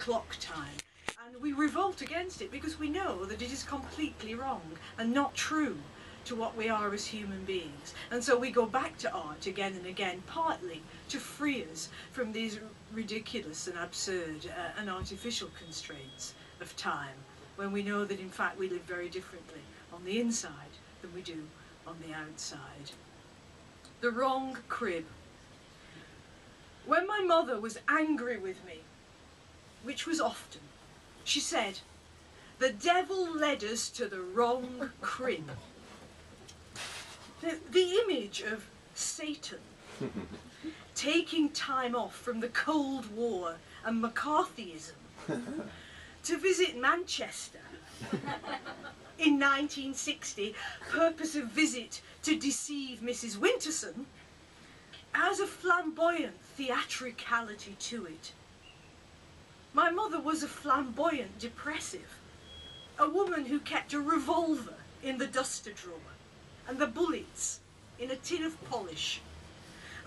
clock time, and we revolt against it because we know that it is completely wrong and not true to what we are as human beings. And so we go back to art again and again, partly to free us from these ridiculous and absurd and artificial constraints of time, when we know that in fact we live very differently on the inside than we do on the outside. The wrong crib. When my mother was angry with me, which was often, she said, "The devil led us to the wrong crib." The image of Satan taking time off from the Cold War and McCarthyism to visit Manchester in 1960, purpose of visit to deceive Mrs. Winterson, has a flamboyant theatricality to it. My mother was a flamboyant depressive, a woman who kept a revolver in the duster drawer and the bullets in a tin of polish,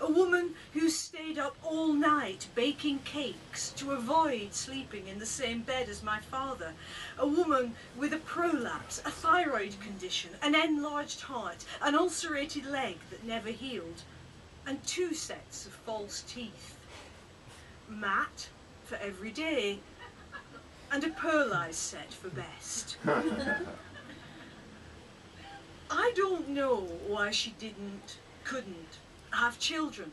a woman who stayed up all night baking cakes to avoid sleeping in the same bed as my father, a woman with a prolapse, a thyroid condition, an enlarged heart, an ulcerated leg that never healed, and 2 sets of false teeth. Matte for every day, and a pearlized set for best. I don't know why she couldn't have children.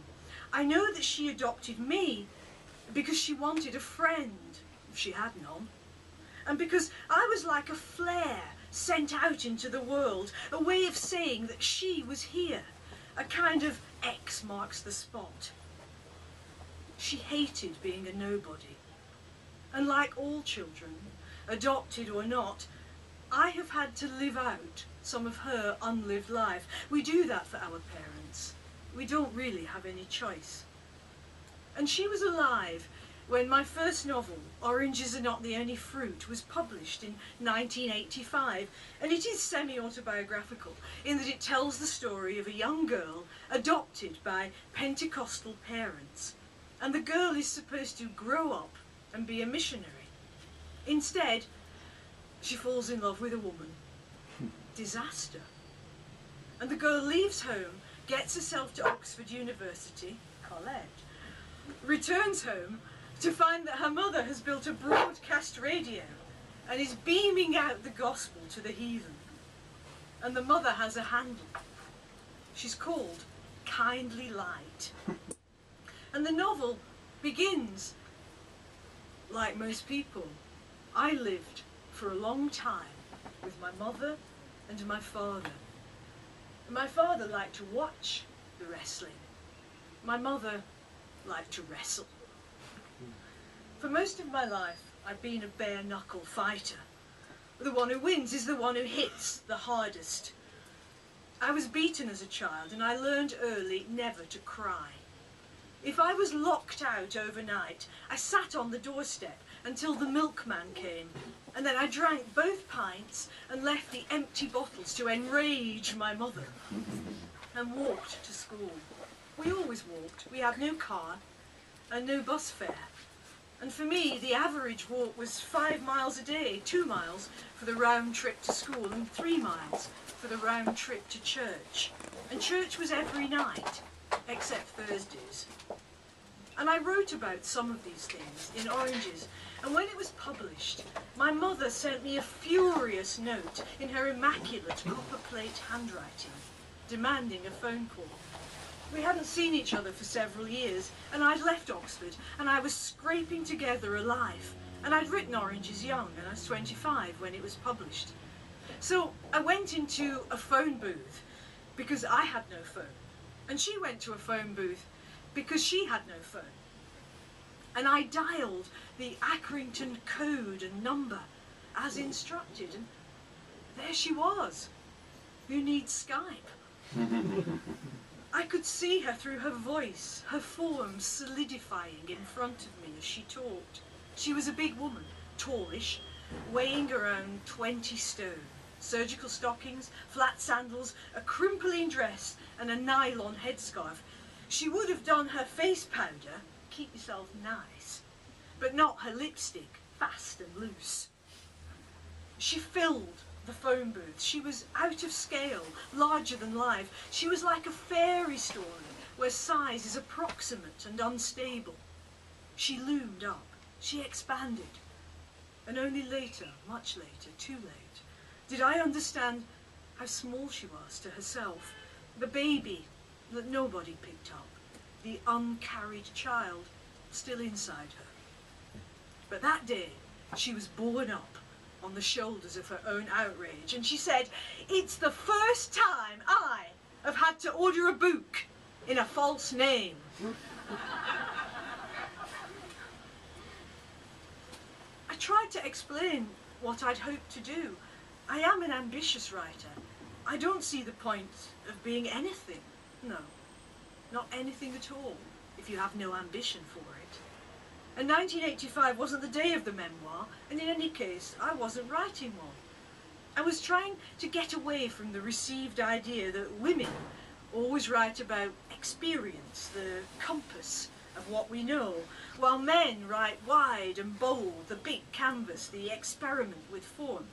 I know that she adopted me because she wanted a friend, if she had none, and because I was like a flare sent out into the world, a way of saying that she was here, a kind of X marks the spot. She hated being a nobody, and like all children, adopted or not, I have had to live out some of her unlived life. We do that for our parents. We don't really have any choice. And she was alive when my first novel, Oranges Are Not the Only Fruit, was published in 1985, and it is semi-autobiographical in that it tells the story of a young girl adopted by Pentecostal parents, and the girl is supposed to grow up and be a missionary. Instead, she falls in love with a woman. Disaster. And the girl leaves home, gets herself to Oxford University, College, returns home to find that her mother has built a broadcast radio and is beaming out the gospel to the heathen. And the mother has a handle. She's called Kindly Light. And the novel begins like most people. I lived for a long time with my mother and my father. My father liked to watch the wrestling. My mother liked to wrestle. For most of my life, I've been a bare-knuckle fighter. The one who wins is the one who hits the hardest. I was beaten as a child, and I learned early never to cry. If I was locked out overnight, I sat on the doorstep until the milkman came, and then I drank both pints and left the empty bottles to enrage my mother, and walked to school. We always walked. We had no car and no bus fare. And for me, the average walk was 5 miles a day, 2 miles for the round trip to school and 3 miles for the round trip to church. And church was every night, except Thursdays. And I wrote about some of these things in Oranges, and when it was published, my mother sent me a furious note in her immaculate copper-plate handwriting, demanding a phone call. We hadn't seen each other for several years, and I'd left Oxford, and I was scraping together a life, and I'd written Oranges young, and I was 25 when it was published. So I went into a phone booth because I had no phone, and she went to a phone booth because she had no phone. And I dialed the Accrington code and number as instructed, and there she was. Who needs Skype? I could see her through her voice, her form solidifying in front of me as she talked. She was a big woman, tallish, weighing around 20 stone. Surgical stockings, flat sandals, a crimpling dress and a nylon headscarf. She would have done her face powder, keep yourself nice, but not her lipstick, fast and loose. She filled the phone booth. She was out of scale, larger than life. She was like a fairy story where size is approximate and unstable. She loomed up, she expanded, and only later, much later, too late, did I understand how small she was to herself, the baby that nobody picked up, the uncarried child still inside her. But that day, she was borne up on the shoulders of her own outrage, and she said, "It's the first time I have had to order a book in a false name." I tried to explain what I'd hoped to do. I am an ambitious writer. I don't see the point of being anything. No, not anything at all, if you have no ambition for it. And 1985 wasn't the day of the memoir, and in any case, I wasn't writing one. I was trying to get away from the received idea that women always write about experience, the compass of what we know, while men write wide and bold, the big canvas, the experiment with form.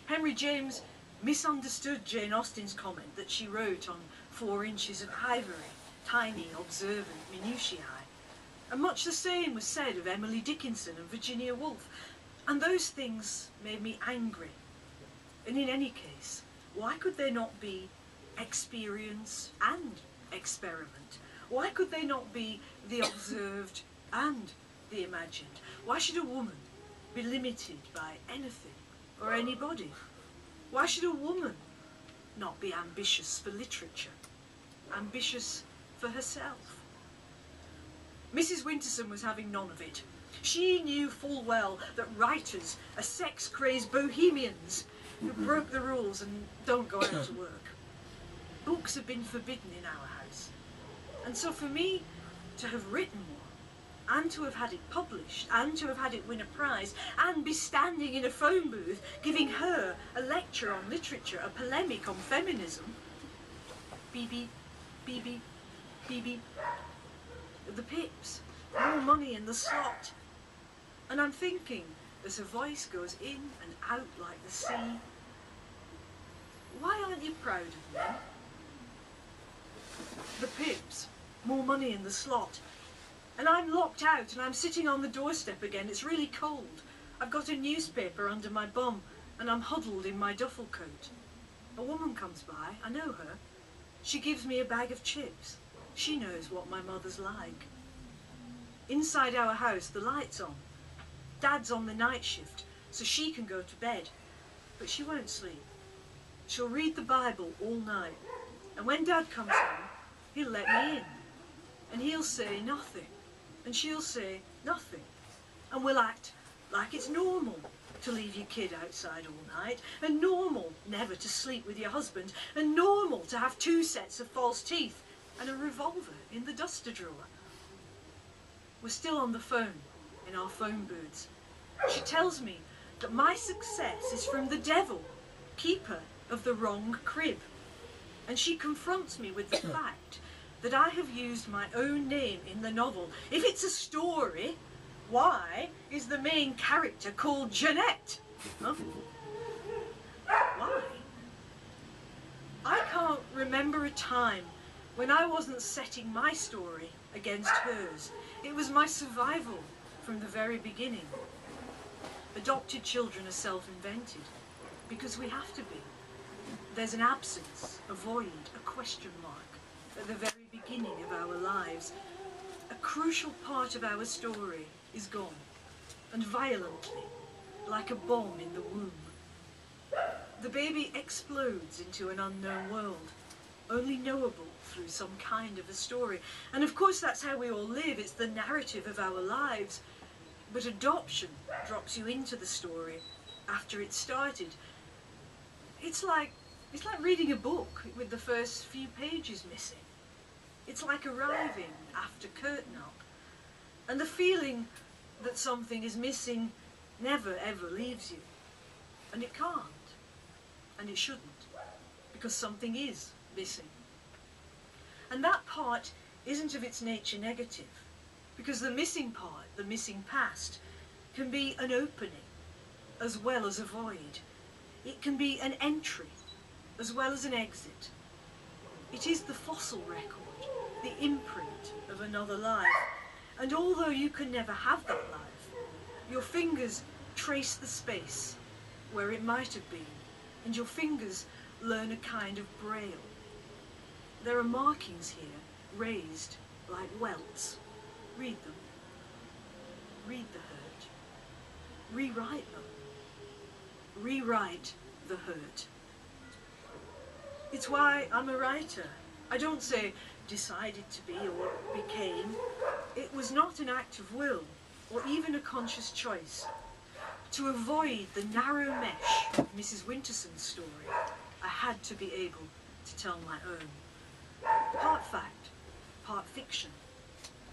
Henry James misunderstood Jane Austen's comment that she wrote on 4 inches of ivory, tiny, observant minutiae. And much the same was said of Emily Dickinson and Virginia Woolf, and those things made me angry. And in any case, why could there not be experience and experiment? Why could they not be the observed and the imagined? Why should a woman be limited by anything or anybody? Why should a woman not be ambitious for literature, ambitious for herself? Mrs. Winterson was having none of it. She knew full well that writers are sex-crazed bohemians who broke the rules and don't go out to work. Books have been forbidden in our house. And so for me to have written one, and to have had it published, and to have had it win a prize, and be standing in a phone booth giving her a lecture on literature, a polemic on feminism, beep, beep, beep, beep, beep, beep. The pips, more money in the slot. And I'm thinking, as her voice goes in and out like the sea, why aren't you proud of me? The pips, more money in the slot. And I'm locked out and I'm sitting on the doorstep again. It's really cold. I've got a newspaper under my bum and I'm huddled in my duffel coat. A woman comes by, I know her. She gives me a bag of chips. She knows what my mother's like. Inside our house, the light's on. Dad's on the night shift, so she can go to bed. But she won't sleep. She'll read the Bible all night. And when Dad comes home, he'll let me in. And he'll say nothing. And she'll say nothing. And we'll act like it's normal to leave your kid outside all night, and normal never to sleep with your husband, and normal to have 2 sets of false teeth and a revolver in the duster drawer. We're still on the phone, in our phone booths. She tells me that my success is from the devil, keeper of the wrong crib. And she confronts me with the fact that I have used my own name in the novel. If it's a story, why is the main character called Janette? Huh? Why? I can't remember a time when I wasn't setting my story against hers. It was my survival from the very beginning. Adopted children are self-invented because we have to be. There's an absence, a void, a question mark at the very beginning of our lives. A crucial part of our story is gone, and violently, like a bomb in the womb. The baby explodes into an unknown world, only knowable through some kind of a story. And of course that's how we all live, it's the narrative of our lives. But adoption drops you into the story after it's started. It's like reading a book with the first few pages missing. It's like arriving after curtain up. And the feeling that something is missing never ever leaves you. And it can't. And it shouldn't. Because something is missing. And that part isn't of its nature negative. because the missing part, the missing past, can be an opening as well as a void. It can be an entry as well as an exit. It is the fossil record, the imprint of another life. And although you can never have that life, your fingers trace the space where it might have been, and your fingers learn a kind of braille. There are markings here, raised like welts. Read them. Read the hurt. Rewrite them. Rewrite the hurt. It's why I'm a writer. I don't say decided to be or became. It was not an act of will or even a conscious choice. To avoid the narrow mesh of Mrs. Winterson's story, I had to be able to tell my own. Part fact, part fiction,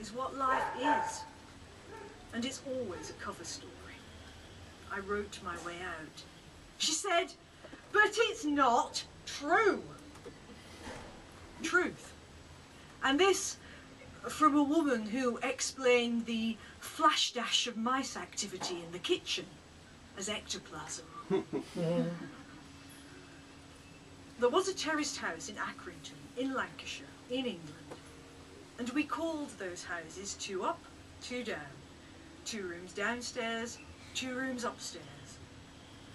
is what life is. And it's always a cover story. I wrote my way out. She said, "But it's not true." Truth. And this from a woman who explained the flash dash of mice activity in the kitchen as ectoplasm. There was a terraced house in Accrington, in Lancashire, in England, and we called those houses 2 up, 2 down, 2 rooms downstairs, 2 rooms upstairs,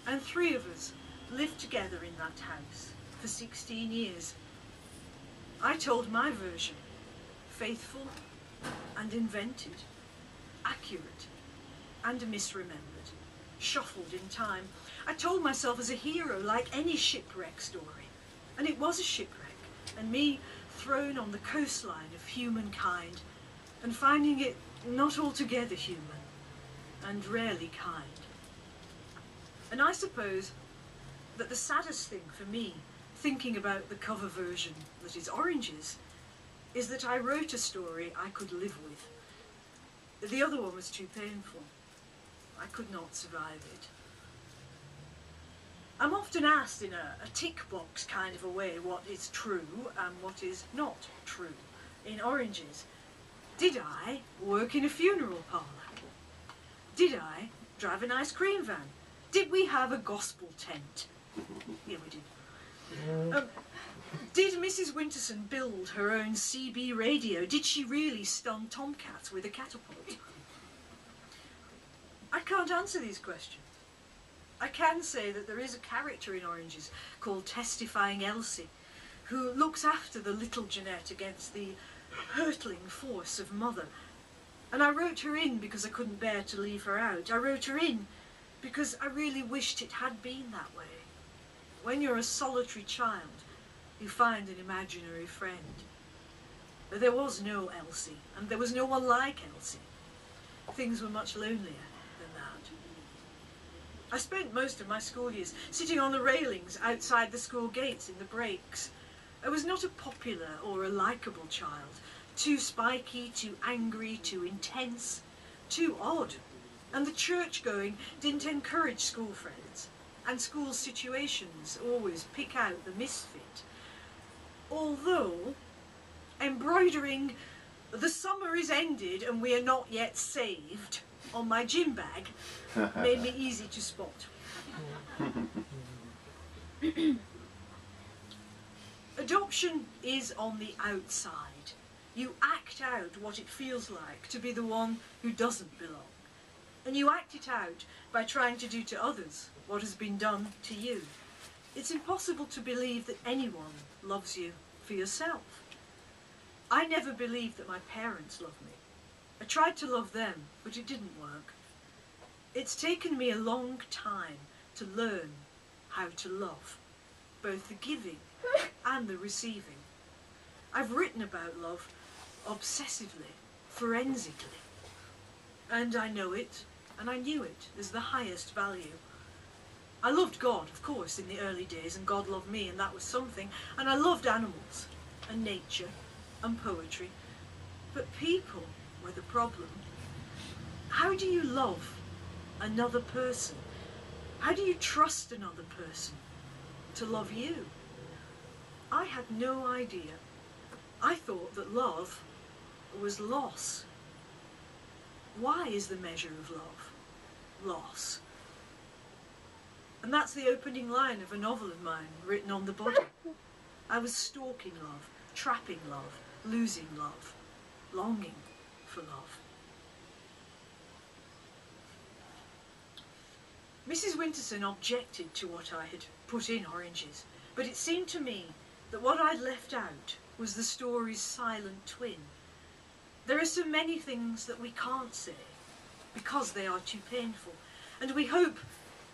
and 3 of us lived together in that house for 16 years. I told my version, faithful and invented, accurate and misremembered, shuffled in time. I told myself as a hero, like any shipwreck story, and it was a shipwreck, and me thrown on the coastline of humankind and finding it not altogether human and rarely kind. And I suppose that the saddest thing for me, thinking about the cover version that is oranges, is that I wrote a story I could live with. The other one was too painful. I could not survive it. I'm often asked in a tick box kind of a way what is true and what is not true in oranges. Did I work in a funeral parlour? Did I drive an ice cream van? Did we have a gospel tent? Yeah, we did. Did Mrs. Winterson build her own CB radio? Did she really stun tomcats with a catapult? I can't answer these questions. I can say that there is a character in Oranges called Testifying Elsie, who looks after the little Janette against the hurtling force of mother. And I wrote her in because I couldn't bear to leave her out. I wrote her in because I really wished it had been that way. When you're a solitary child, you find an imaginary friend. But there was no Elsie, and there was no one like Elsie. Things were much lonelier than that. I spent most of my school years sitting on the railings outside the school gates in the breaks. I was not a popular or a likeable child, too spiky, too angry, too intense, too odd. And the church-going didn't encourage school friends, and school situations always pick out the misfit. Although embroidering "The summer is ended and we are not yet saved" on my gym bag made me easy to spot. Adoption is on the outside. You act out what it feels like to be the one who doesn't belong. And you act it out by trying to do to others what has been done to you. It's impossible to believe that anyone loves you for yourself. I never believed that my parents loved me. I tried to love them, but it didn't work. It's taken me a long time to learn how to love, both the giving and the receiving. I've written about love obsessively, forensically, and I know it, and I knew it as the highest value. I loved God, of course, in the early days, and God loved me, and that was something, and I loved animals, and nature, and poetry, but people were the problem. How do you love another person? How do you trust another person to love you? I had no idea. I thought that love was loss. Why is the measure of love loss? And that's the opening line of a novel of mine written on the body. I was stalking love, trapping love, losing love, longing for love. Mrs. Winterson objected to what I had put in Oranges, but it seemed to me that what I'd left out was the story's silent twin. There are so many things that we can't say because they are too painful, and we hope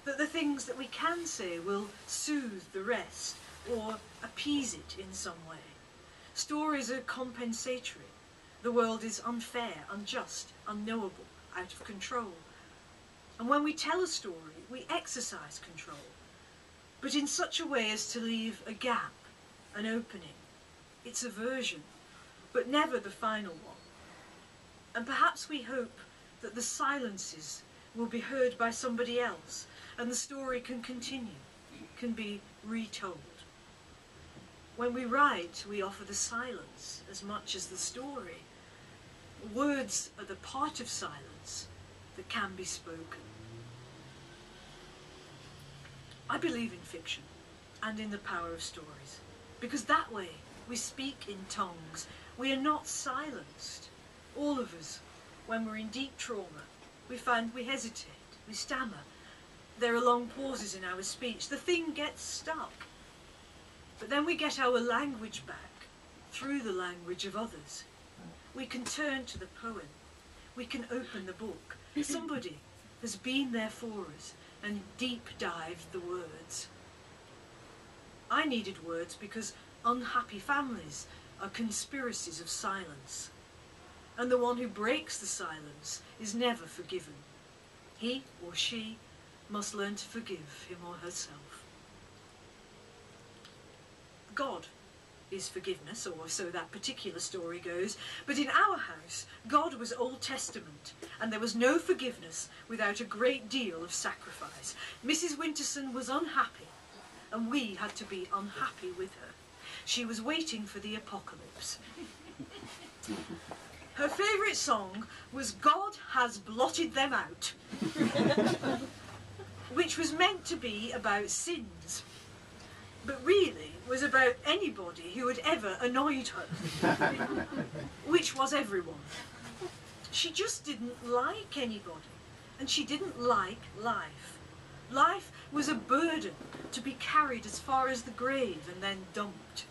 that the things that we can say will soothe the rest or appease it in some way. Stories are compensatory. The world is unfair, unjust, unknowable, out of control. And when we tell a story, we exercise control, but in such a way as to leave a gap, an opening. It's a version, but never the final one. And perhaps we hope that the silences will be heard by somebody else, and the story can continue, can be retold. When we write, we offer the silence as much as the story. Words are the part of silence that can be spoken. I believe in fiction and in the power of stories, because that way we speak in tongues. We are not silenced. All of us, when we're in deep trauma, we find we hesitate, we stammer. There are long pauses in our speech. The thing gets stuck. But then we get our language back through the language of others. We can turn to the poem. We can open the book. Somebody has been there for us and deep dived the words. I needed words because unhappy families are conspiracies of silence. And the one who breaks the silence is never forgiven. He or she must learn to forgive him or herself. God is forgiveness, or so that particular story goes, but in our house, God was Old Testament, and there was no forgiveness without a great deal of sacrifice. Mrs. Winterson was unhappy, and we had to be unhappy with her. She was waiting for the apocalypse. Her favourite song was "God Has Blotted Them Out," which was meant to be about sins, but really was about anybody who had ever annoyed her, which was everyone. She just didn't like anybody, and she didn't like life. Life was a burden to be carried as far as the grave and then dumped.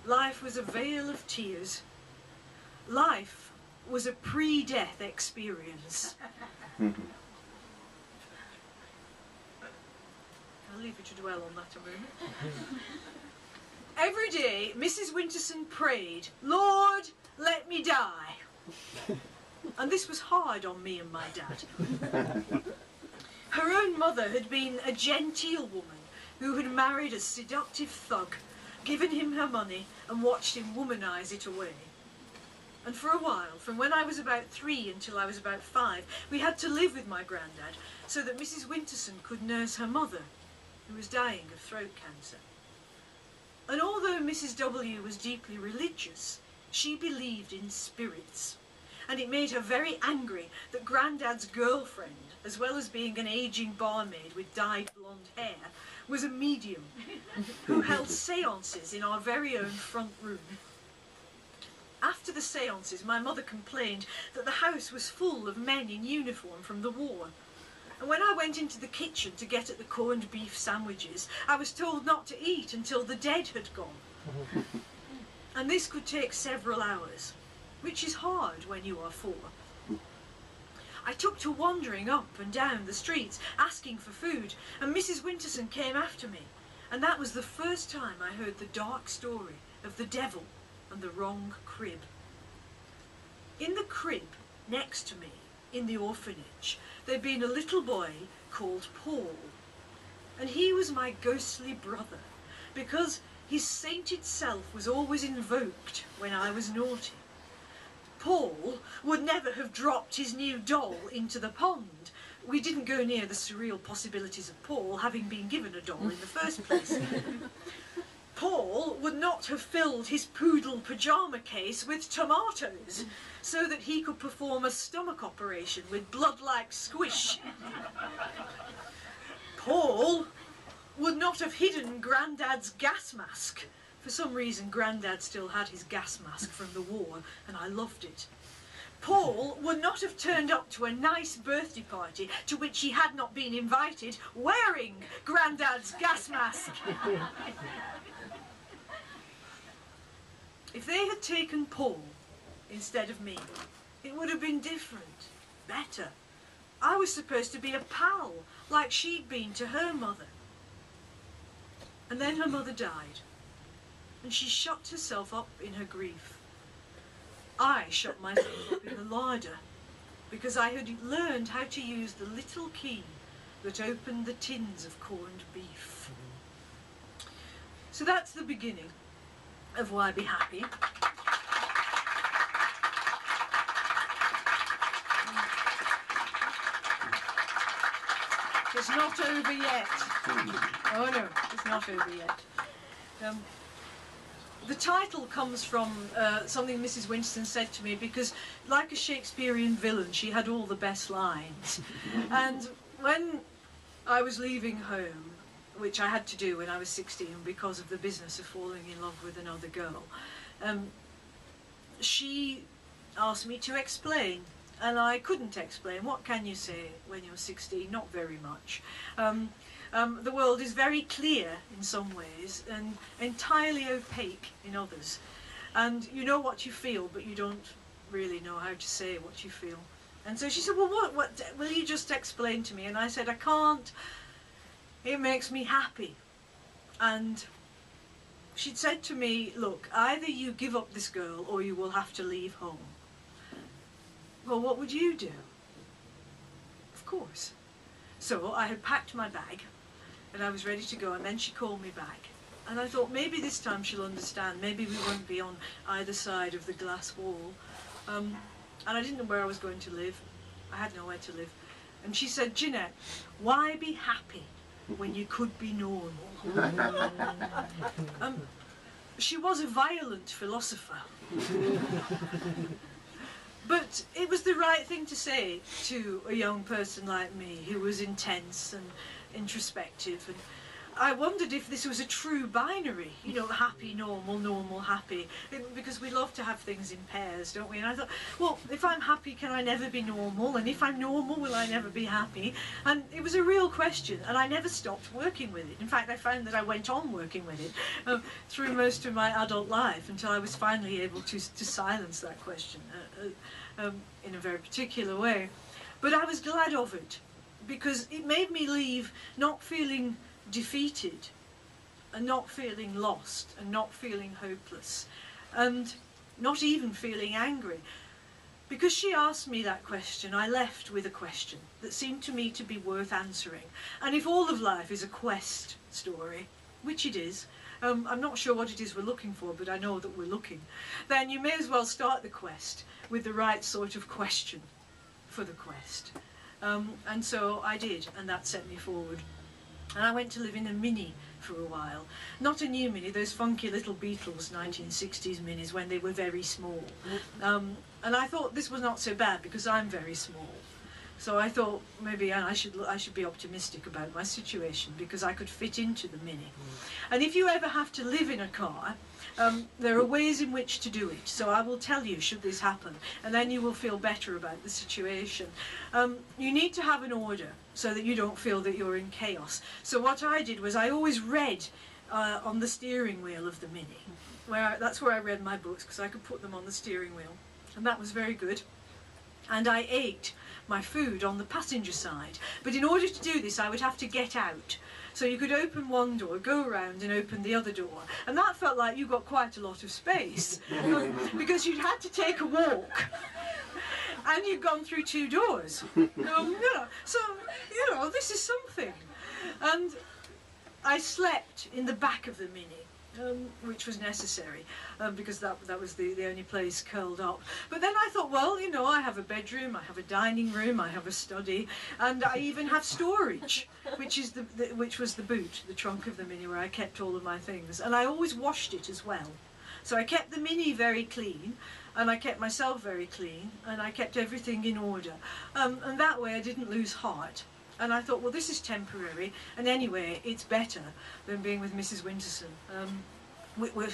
Life was a veil of tears. Life was a pre-death experience. I'll leave you to dwell on that a moment. Every day, Mrs. Winterson prayed, "Lord, let me die." And this was hard on me and my dad. Her own mother had been a genteel woman who had married a seductive thug, given him her money and watched him womanise it away. And for a while, from when I was about 3 until I was about 5, we had to live with my granddad so that Mrs. Winterson could nurse her mother, who was dying of throat cancer. And although Mrs. W. was deeply religious, she believed in spirits. And it made her very angry that Grandad's girlfriend, as well as being an ageing barmaid with dyed blonde hair, was a medium who held séances in our very own front room. After the séances, my mother complained that the house was full of men in uniform from the war. And when I went into the kitchen to get at the corned beef sandwiches, I was told not to eat until the dead had gone. And this could take several hours, which is hard when you are 4. I took to wandering up and down the streets, asking for food, and Mrs. Winterson came after me. And that was the first time I heard the dark story of the devil and the wrong crib. In the crib next to me, in the orphanage, there'd been a little boy called Paul, and he was my ghostly brother, because his sainted self was always invoked when I was naughty. Paul would never have dropped his new doll into the pond. We didn't go near the surreal possibilities of Paul having been given a doll in the first place. Paul would not have filled his poodle pyjama case with tomatoes so that he could perform a stomach operation with blood like squish. Paul would not have hidden Grandad's gas mask. For some reason, Grandad still had his gas mask from the war, and I loved it. Paul would not have turned up to a nice birthday party to which he had not been invited wearing Grandad's gas mask. If they had taken Paul instead of me, it would have been different, better. I was supposed to be a pal, like she'd been to her mother. And then her mother died, and she shut herself up in her grief. I shut myself up in the larder, because I had learned how to use the little key that opened the tins of corned beef. So that's the beginning of Why Be Happy. It's not over yet. Oh no, it's not over yet. The title comes from something Mrs. Winterson said to me, because like a Shakespearean villain, she had all the best lines. And when I was leaving home, which I had to do when I was 16 because of the business of falling in love with another girl, she asked me to explain, and I couldn't explain. What can you say when you're 16? Not very much. The world is very clear in some ways and entirely opaque in others. And you know what you feel, but you don't really know how to say what you feel. And so she said, well, what will you just explain to me? And I said, I can't. It makes me happy. And she'd said to me, look, either you give up this girl or you will have to leave home. Well, what would you do? Of course. So I had packed my bag and I was ready to go, and then she called me back. And I thought, maybe this time she'll understand. Maybe we won't be on either side of the glass wall. And I didn't know where I was going to live. I had nowhere to live. And she said, Janette, why be happy when you could be normal? She was a violent philosopher. But it was the right thing to say to a young person like me who was intense and introspective. And I wondered if this was a true binary, you know, happy, normal, normal, happy, because we love to have things in pairs, don't we? And I thought, well, if I'm happy, can I never be normal? And if I'm normal, will I never be happy? And it was a real question, and I never stopped working with it. In fact, I found that I went on working with it through most of my adult life until I was finally able to silence that question in a very particular way. But I was glad of it, because it made me leave not feeling defeated and not feeling lost and not feeling hopeless and not even feeling angry. Because she asked me that question, I left with a question that seemed to me to be worth answering. And if all of life is a quest story, which it is, I'm not sure what it is we're looking for, but I know that we're looking, then you may as well start the quest with the right sort of question for the quest. And so I did, and that set me forward. And I went to live in a Mini for a while. Not a new Mini, those funky little Beatles 1960s Minis when they were very small. And I thought this was not so bad because I'm very small. So I thought maybe I should be optimistic about my situation because I could fit into the Mini. And if you ever have to live in a car, there are ways in which to do it. So I will tell you should this happen, and then you will feel better about the situation. You need to have an order so that you don't feel that you're in chaos. So what I did was I always read on the steering wheel of the Mini. That's where I read my books, because I could put them on the steering wheel. And that was very good. And I ate my food on the passenger side. But in order to do this, I would have to get out. So you could open one door, go around and open the other door. And that felt like you got quite a lot of space because you'd had to take a walk. And you'd gone through 2 doors. So, you know, this is something. And I slept in the back of the Mini. which was necessary, because that was the only place curled up. But then I thought, well, you know, I have a bedroom, I have a dining room, I have a study, and I even have storage, which was the boot, the trunk of the Mini, where I kept all of my things. And I always washed it as well. So I kept the Mini very clean, and I kept myself very clean, and I kept everything in order. And that way I didn't lose heart. And I thought, well, this is temporary, and anyway, it's better than being with Mrs. Winterson,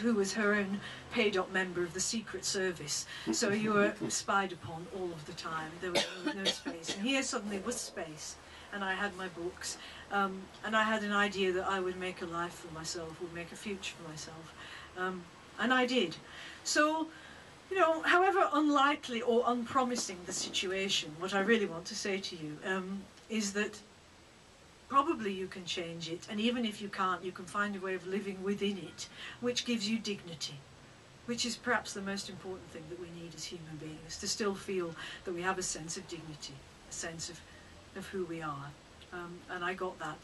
who was her own paid-up member of the Secret Service. So you were spied upon all of the time. There was no space. And here suddenly was space, and I had my books, and I had an idea that I would make a life for myself, would make a future for myself, and I did. So, you know, however unlikely or unpromising the situation, what I really want to say to you is that probably you can change it, and even if you can't, you can find a way of living within it, which gives you dignity, which is perhaps the most important thing that we need as human beings, to still feel that we have a sense of dignity, a sense of who we are. And I got that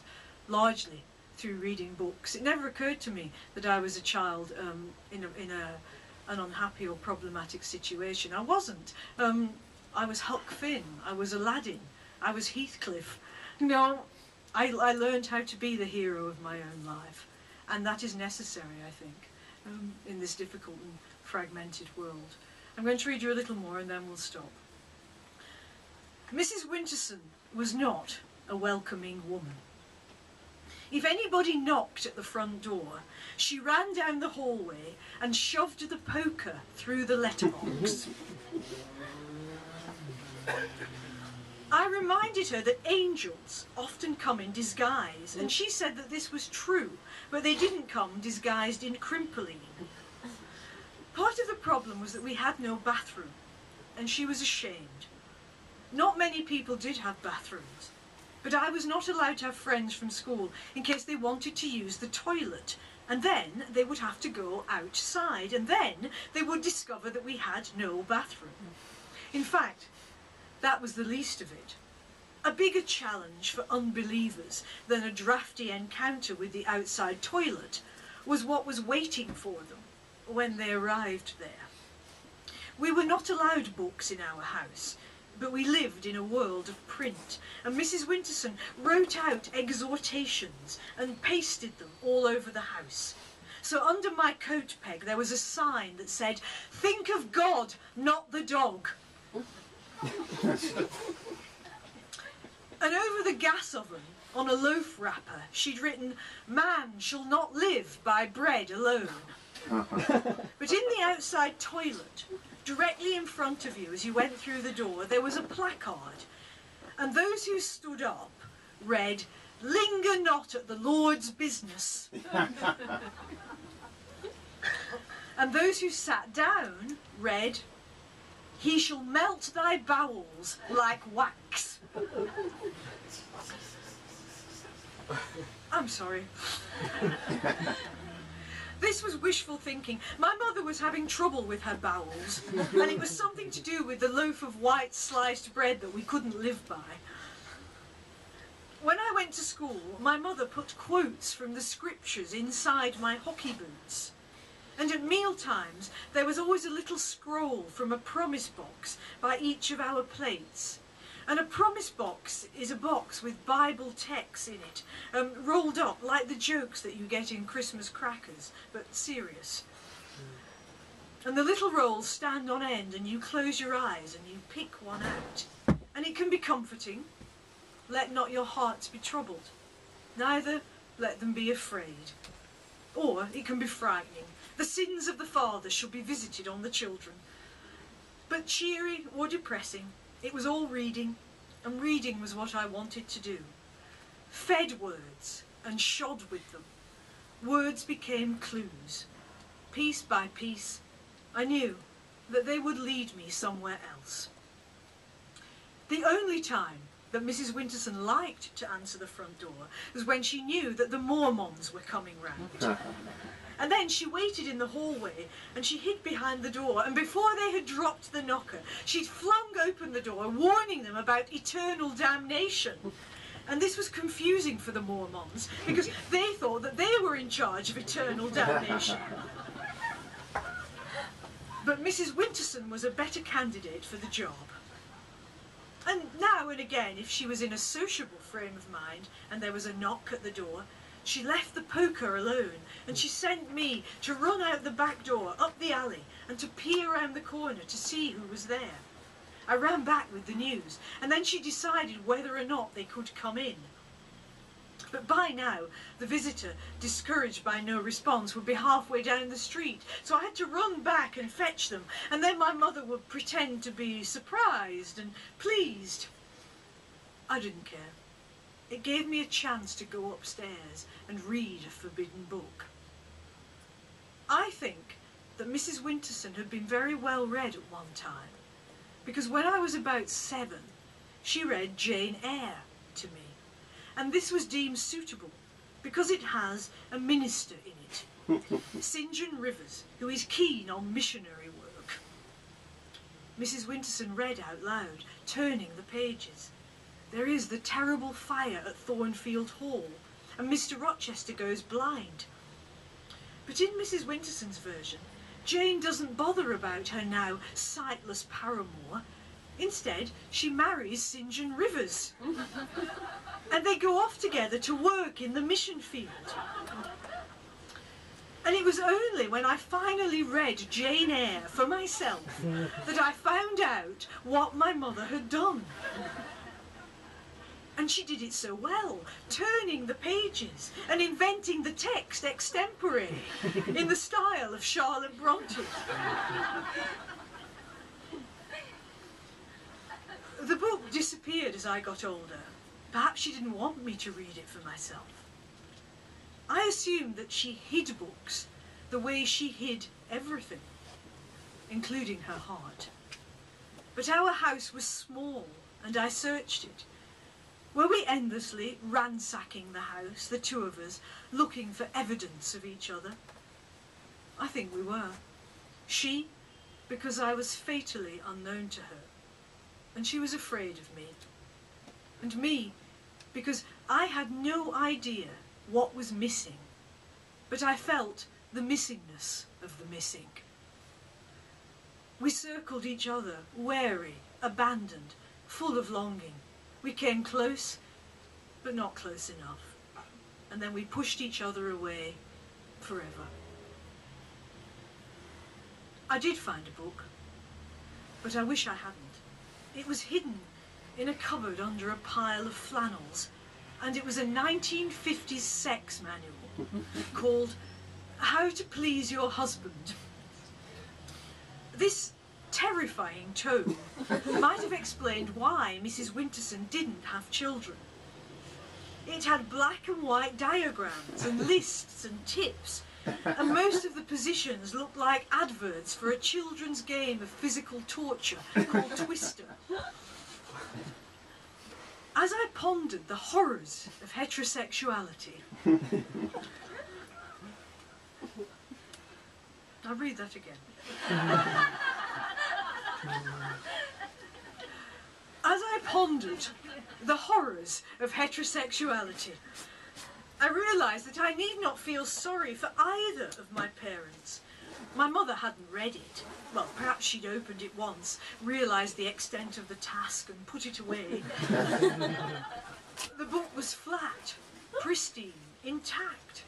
largely through reading books. It never occurred to me that I was a child in an unhappy or problematic situation. I wasn't. I was Huck Finn, I was Aladdin, I was Heathcliff. You know, I learned how to be the hero of my own life, and that is necessary, I think, in this difficult and fragmented world. I'm going to read you a little more and then we'll stop. Mrs. Winterson was not a welcoming woman. If anybody knocked at the front door, she ran down the hallway and shoved the poker through the letterbox. I reminded her that angels often come in disguise, and she said that this was true, but they didn't come disguised in crimpoline. Part of the problem was that we had no bathroom, and she was ashamed. Not many people did have bathrooms, but I was not allowed to have friends from school in case they wanted to use the toilet, and then they would have to go outside, and then they would discover that we had no bathroom. In fact, that was the least of it. A bigger challenge for unbelievers than a drafty encounter with the outside toilet was what was waiting for them when they arrived there. We were not allowed books in our house, but we lived in a world of print, and Mrs. Winterson wrote out exhortations and pasted them all over the house. So under my coat peg there was a sign that said, "Think of God, not the dog." And over the gas oven, on a loaf wrapper, she'd written, "Man shall not live by bread alone." But in the outside toilet, directly in front of you as you went through the door, there was a placard, and those who stood up read, "Linger not at the Lord's business." And those who sat down read, "He shall melt thy bowels like wax." I'm sorry. This was wishful thinking. My mother was having trouble with her bowels, and it was something to do with the loaf of white sliced bread that we couldn't live by. When I went to school, my mother put quotes from the scriptures inside my hockey boots. And at meal times, there was always a little scroll from a promise box by each of our plates. And a promise box is a box with Bible texts in it, rolled up like the jokes that you get in Christmas crackers, but serious. And the little rolls stand on end, and you close your eyes and you pick one out. And it can be comforting. Let not your hearts be troubled, neither let them be afraid. Or it can be frightening. The sins of the father shall be visited on the children. But cheery or depressing, it was all reading, and reading was what I wanted to do. Fed words and shod with them, words became clues. Piece by piece, I knew that they would lead me somewhere else. The only time that Mrs. Winterson liked to answer the front door was when she knew that the Mormons were coming round. And then she waited in the hallway, and she hid behind the door, and before they had dropped the knocker, she'd flung open the door, warning them about eternal damnation. And this was confusing for the Mormons because they thought that they were in charge of eternal damnation. But Mrs. Winterson was a better candidate for the job. And now and again, if she was in a sociable frame of mind and there was a knock at the door, she left the poker alone and she sent me to run out the back door, up the alley, and to peer around the corner to see who was there. I ran back with the news, and then she decided whether or not they could come in. But by now, the visitor, discouraged by no response, would be halfway down the street, so I had to run back and fetch them, and then my mother would pretend to be surprised and pleased. I didn't care. It gave me a chance to go upstairs and read a forbidden book. I think that Mrs. Winterson had been very well read at one time, because when I was about 7, she read Jane Eyre to me, and this was deemed suitable because it has a minister in it, St. John Rivers, who is keen on missionary work. Mrs. Winterson read out loud, turning the pages. There is the terrible fire at Thornfield Hall, and Mr. Rochester goes blind. But in Mrs. Winterson's version, Jane doesn't bother about her now sightless paramour. Instead, she marries St. John Rivers. And they go off together to work in the mission field. And it was only when I finally read Jane Eyre for myself that I found out what my mother had done. And she did it so well, turning the pages and inventing the text extempore in the style of Charlotte Bronte. The book disappeared as I got older. Perhaps she didn't want me to read it for myself. I assumed that she hid books the way she hid everything, including her heart. But our house was small and I searched it. Were we endlessly ransacking the house, the two of us, looking for evidence of each other? I think we were. She, because I was fatally unknown to her, and she was afraid of me. And me, because I had no idea what was missing, but I felt the missingness of the missing. We circled each other, wary, abandoned, full of longing. We came close, but not close enough. And then we pushed each other away forever. I did find a book, but I wish I hadn't. It was hidden in a cupboard under a pile of flannels, and it was a 1950s sex manual called How to Please Your Husband. This terrifying tome might have explained why Mrs. Winterson didn't have children. It had black and white diagrams and lists and tips, and most of the positions looked like adverts for a children's game of physical torture called Twister. As I pondered the horrors of heterosexuality, I'll read that again. As I pondered the horrors of heterosexuality, I realised that I need not feel sorry for either of my parents. My mother hadn't read it. Well, perhaps she'd opened it once, realised the extent of the task and put it away. The book was flat, pristine, intact.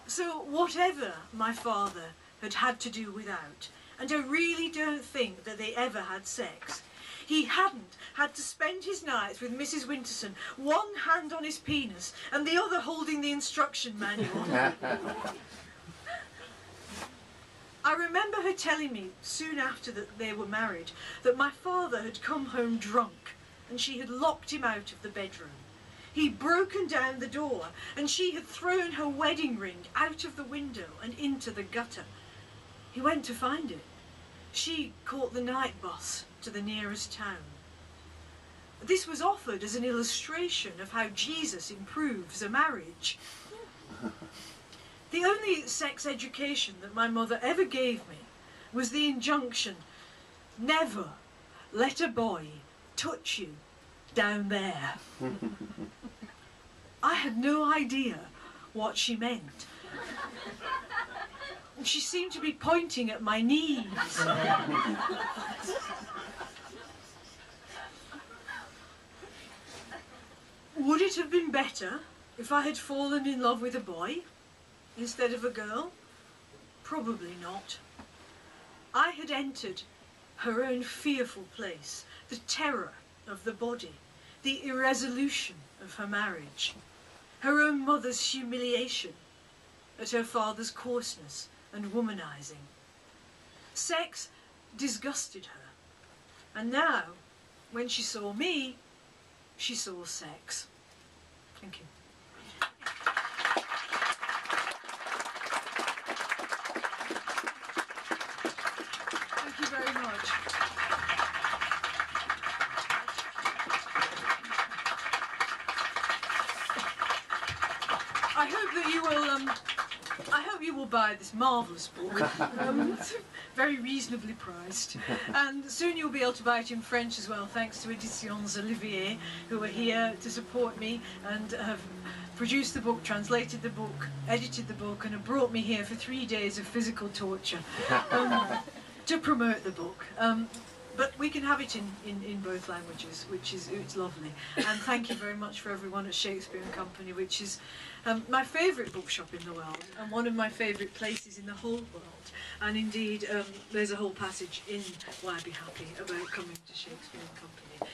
So whatever my father had to do without, and I really don't think that they ever had sex, he hadn't had to spend his nights with Mrs. Winterson, one hand on his penis and the other holding the instruction manual. I remember her telling me, soon after that they were married, that my father had come home drunk and she had locked him out of the bedroom. He'd broken down the door and she had thrown her wedding ring out of the window and into the gutter. He went to find it. She caught the night bus to the nearest town. This was offered as an illustration of how Jesus improves a marriage. The only sex education that my mother ever gave me was the injunction, never let a boy touch you down there. I had no idea what she meant. She seemed to be pointing at my knees. Would it have been better if I had fallen in love with a boy instead of a girl? Probably not. I had entered her own fearful place, the terror of the body, the irresolution of her marriage, her own mother's humiliation at her father's coarseness and womanizing. Sex disgusted her, and now, when she saw me, she saw sex. Thank you. Thank you very much. I hope that you will, I hope you will buy this marvellous book. It's very reasonably priced. And soon you'll be able to buy it in French as well, thanks to Editions Olivier, who are here to support me and have produced the book, translated the book, edited the book, and have brought me here for 3 days of physical torture to promote the book. But we can have it in both languages, which is it's lovely. And thank you very much for everyone at Shakespeare and Company, which is my favourite bookshop in the world and one of my favourite places in the whole world. And indeed, there's a whole passage in Why Be Happy about coming to Shakespeare and Company.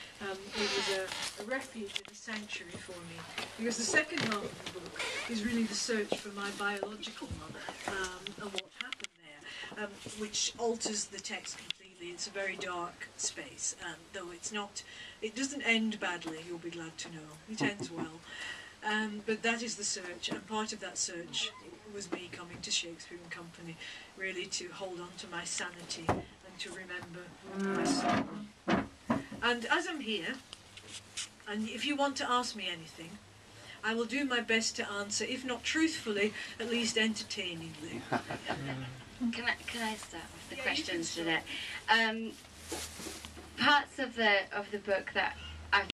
It was a refuge and a sanctuary for me, because the second half of the book is really the search for my biological mother and what happened there, which alters the text completely. It's a very dark space, though it doesn't end badly, you'll be glad to know. It ends well. But that is the search, and part of that search was me coming to Shakespeare and Company, really to hold on to my sanity and to remember my sorrow. And as I'm here, and if you want to ask me anything, I will do my best to answer, if not truthfully, at least entertainingly. Can I start with the questions, Janette? Parts of the book that